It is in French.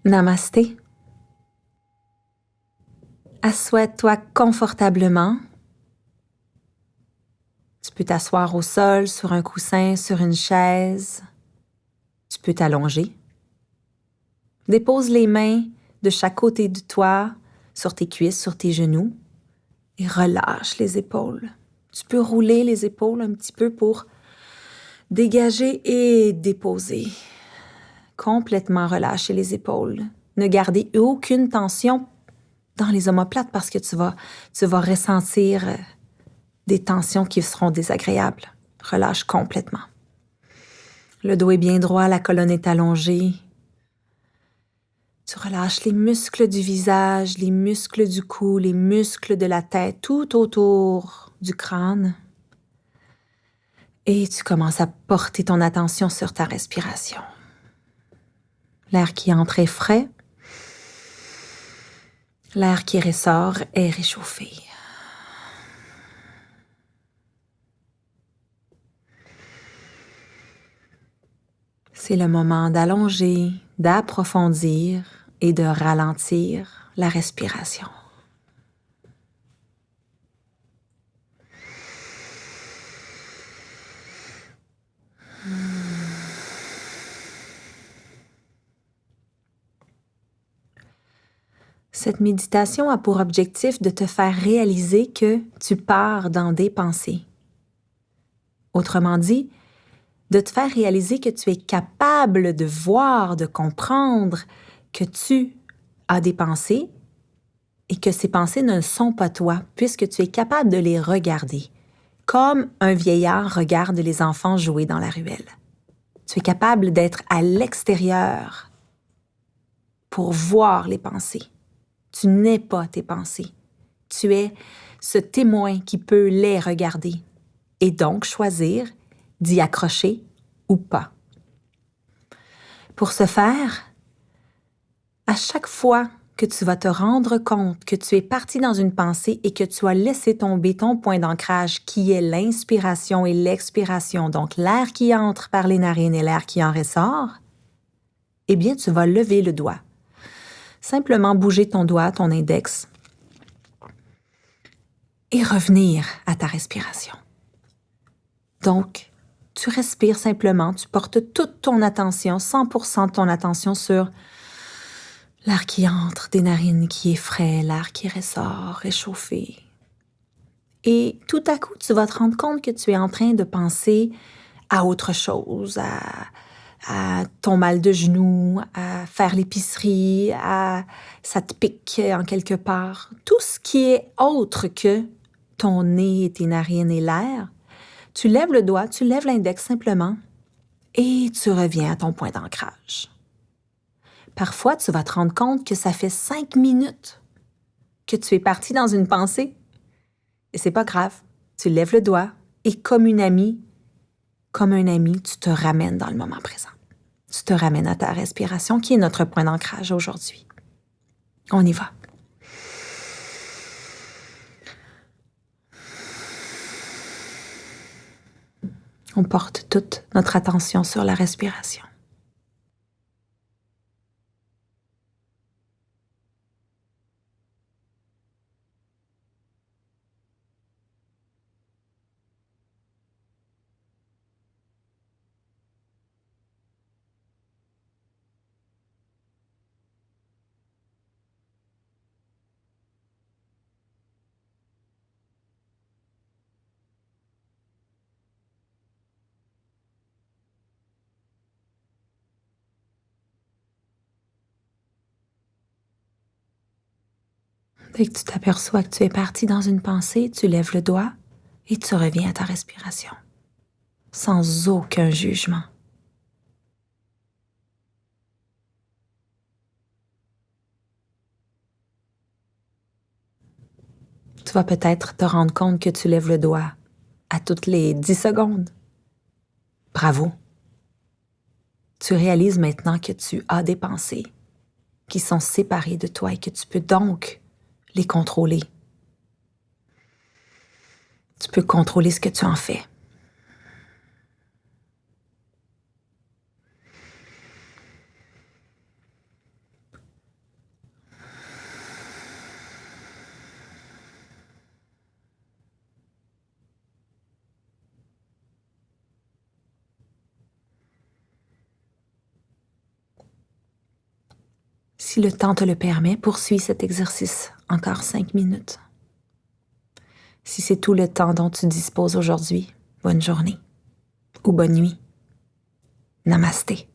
Namasté. Assois-toi confortablement. Tu peux t'asseoir au sol, sur un coussin, sur une chaise. Tu peux t'allonger. Dépose les mains de chaque côté de toi, sur tes cuisses, sur tes genoux, et relâche les épaules. Tu peux rouler les épaules un petit peu pour dégager et déposer. Complètement relâcher les épaules. Ne garder aucune tension dans les omoplates parce que tu vas ressentir des tensions qui seront désagréables. Relâche complètement. Le dos est bien droit, la colonne est allongée. Tu relâches les muscles du visage, les muscles du cou, les muscles de la tête, tout autour du crâne. Et tu commences à porter ton attention sur ta respiration. L'air qui entre est frais. L'air qui ressort est réchauffé. C'est le moment d'allonger, d'approfondir et de ralentir la respiration. Cette méditation a pour objectif de te faire réaliser que tu pars dans des pensées. Autrement dit, de te faire réaliser que tu es capable de voir, de comprendre que tu as des pensées et que ces pensées ne sont pas toi, puisque tu es capable de les regarder, comme un vieillard regarde les enfants jouer dans la ruelle. Tu es capable d'être à l'extérieur pour voir les pensées. Tu n'es pas tes pensées. Tu es ce témoin qui peut les regarder et donc choisir d'y accrocher ou pas. Pour ce faire, à chaque fois que tu vas te rendre compte que tu es parti dans une pensée et que tu as laissé tomber ton point d'ancrage qui est l'inspiration et l'expiration, donc l'air qui entre par les narines et l'air qui en ressort, eh bien, tu vas lever le doigt. Simplement bouger ton doigt, ton index, et revenir à ta respiration. Donc, tu respires simplement, tu portes toute ton attention, 100% de ton attention sur l'air qui entre des narines qui est frais, l'air qui ressort, réchauffé. Et tout à coup, tu vas te rendre compte que tu es en train de penser à autre chose, à ton mal de genou, à faire l'épicerie, à ça te pique en quelque part. Tout ce qui est autre que ton nez, tes narines et l'air, tu lèves le doigt, tu lèves l'index simplement et tu reviens à ton point d'ancrage. Parfois, tu vas te rendre compte que ça fait 5 minutes que tu es parti dans une pensée. Et c'est pas grave. Tu lèves le doigt et comme un ami, tu te ramènes dans le moment présent. Tu te ramènes à ta respiration qui est notre point d'ancrage aujourd'hui. On y va. On porte toute notre attention sur la respiration. Dès que tu t'aperçois que tu es parti dans une pensée, tu lèves le doigt et tu reviens à ta respiration, sans aucun jugement. Tu vas peut-être te rendre compte que tu lèves le doigt à toutes les 10 secondes. Bravo! Tu réalises maintenant que tu as des pensées qui sont séparées de toi et que tu peux donc les contrôler. Tu peux contrôler ce que tu en fais. Si le temps te le permet, poursuis cet exercice encore 5 minutes. Si c'est tout le temps dont tu disposes aujourd'hui, bonne journée ou bonne nuit. Namasté.